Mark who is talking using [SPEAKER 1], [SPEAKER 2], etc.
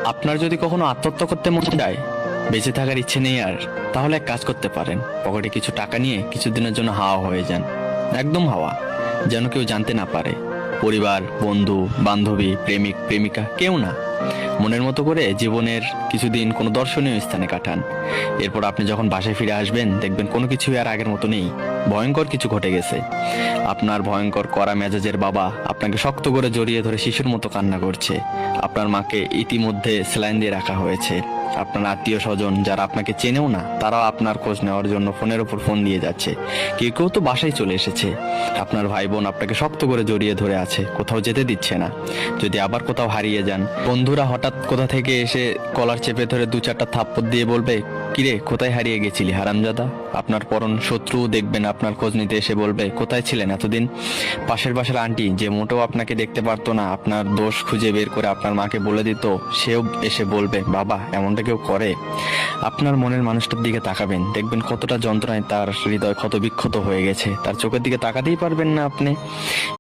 [SPEAKER 1] আপনার যদি কখনো আত্মহত্যা করতে মন চায়, বেঁচে থাকার ইচ্ছে নেই আর, তাহলে এক কাজ করতে পারেন। পকেটে কিছু টাকা নিয়ে কিছুদিনের জন্য হাওয়া হয়ে যান, একদম হাওয়া, যেন কেউ জানতে না পারে। পরিবার, বন্ধু, বান্ধবী, প্রেমিক, প্রেমিকা, কেউ না। মনের মতো করে জীবনের কিছুদিন কোনো দর্শনীয় স্থানে কাটান। এরপর আপনি যখন বাসায় ফিরে আসবেন, দেখবেন কোনো কিছুই আর আগের মতো নেই। ভয়ঙ্কর কিছু ঘটে গেছে। আপনার ভয়ঙ্কর কড়া মেজাজের বাবা আপনাকে শক্ত করে জড়িয়ে ধরে শিশুর মতো কান্না করছে। আপনার মাকে ইতিমধ্যে স্যালাইন দিয়ে রাখা হয়েছে। আপনার আত্মীয় স্বজন যারা আপনাকে চেনেও না, তারাও আপনার খোঁজ নেওয়ার জন্য ফোনের উপর ফোন দিয়ে যাচ্ছে। কেউ কেউ তো বাসায় চলে এসেছে। আপনার ভাই বোন আপনাকে শক্ত করে জড়িয়ে ধরে আছে, কোথাও যেতে দিচ্ছে না। যদি আবার কোথাও হারিয়ে যান, বন্ধুরা হঠাৎ কোথা থেকে এসে কলার চেপে ধরে দু চারটা থাপ্পড় দিয়ে বলবে, কিরে কোথায় হারিয়ে গেছিলি হারামজাদা। আপনার পরন শত্রু দেখবেন আপনার খোঁজ নিতে এসে বলবে, কোথায় ছিলেন এতদিন। পাশের বাসার আন্টি, যে মোটেও আপনাকে দেখতে পারতো না, আপনার দোষ খুঁজে বের করে আপনার মাকে বলে দিত, সেও এসে বলবে, বাবা এমনটা কেউ করে। আপনার মনের মানুষটার দিকে তাকাবেন, দেখবেন কতটা যন্ত্রণায় তার হৃদয় ক্ষত বিক্ষত হয়ে গেছে। তার চোখের দিকে তাকাতেই পারবেন না আপনি।